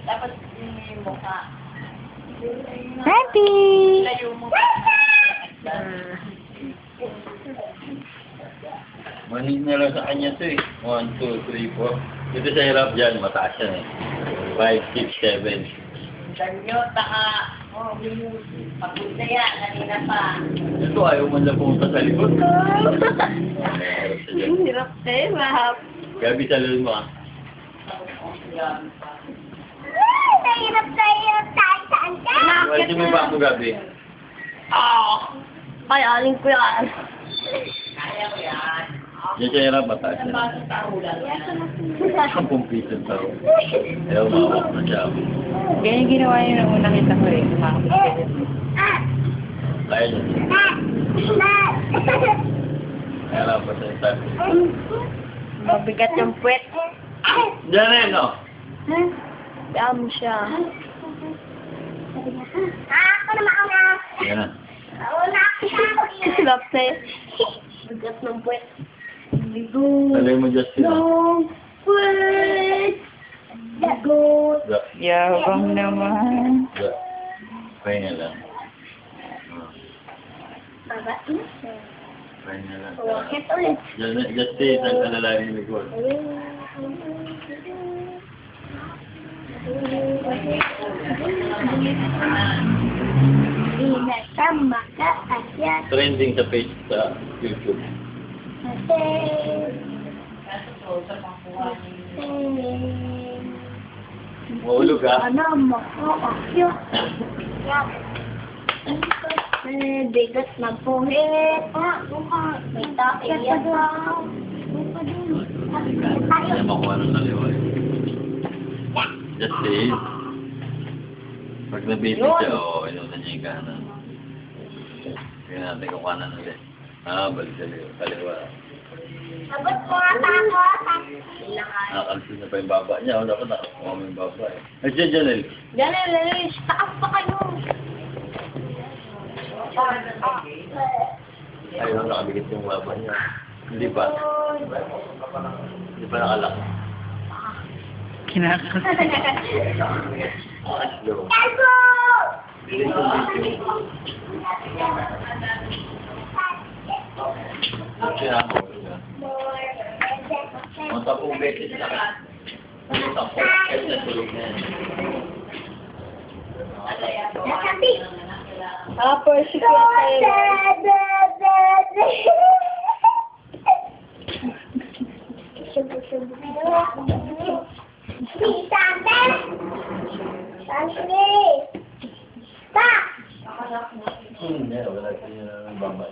Dapat yung mukha. Happy! Layo mo. Manig na lang sa kanya to eh. 1, 2, 3, 4. Dito sa hirap dyan, mataas yan eh. 5, 6, 7. Ganyo, taka. Oh, papunta yan. Kanina pa. Ito ayaw man lang pumunta sa likod. Hirap eh, mahap. Gabi sa lulun mo ah. Hirap tayo, saan ka? Wala mo ba ako gabi? Ay, aling ko yan. Kaya ko yan. Yan sa hirap, mataas Ang yan. baso tao lang yan. 10 piso tao. Ayaw mawak na siya. Ganyan ginawa niyo nung unang kita ko eh. Kaya niya. Kaya lang pa sa sabi. Mabigat yung puwet. Diyan na yun, no? Dam siya. Ako na mauna. Yan na. Mauna ako siya. Slap sa'yo. Bigat ng puwet. Talay mo, Justin. Long puwet. Bigot. Yabang naman. Pahinga lang. Bagat na siya. Pahinga lang. Wakit ulit. Justin, saan ka nalalim yung likod? Inasama ka asya. Trending sa page sa YouTube. Ate. Mahulog ka? Ano mo ko asya. Bigat ng puwet. May takip yan. Kaya makuha ng naliwa eh. Justin. Pag nabitin siya, oo, inunan niya yung kanan. Tingnan natin kung kanan ulit. Balik sa kaliwa. Sagot mo nga tako. Nakakalsin na pa yung baba niya. Dapat nakakuha mo yung baba eh. Ay, dyan, Janel. Janel, taas pa kayo. Ayun, nakabigit yung baba niya. Hindi pa. Hindi pa nakalak. Kinakas. Slow. Tago! Sinama ko siya. Ang 10 beses lang. Ang 10 beses na tulog na yan. Nasabi. Persecute tayo. Wala siya ng baba.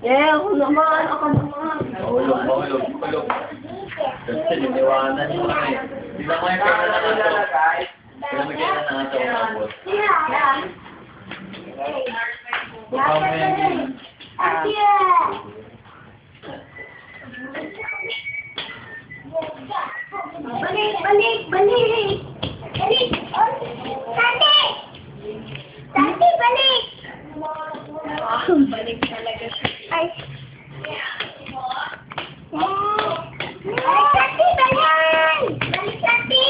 Ako naman. Mahulog. Kasi niniwanan yung mga eh. Tingnan mo yung kaya na nato. Tingnan mo kaya na nato ang abot. Bukha mo yan. Balik! Tati, balik! Balik talaga siya. Ay. Balik, Tati, balik! Balik, Tati!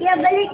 Ya, balik.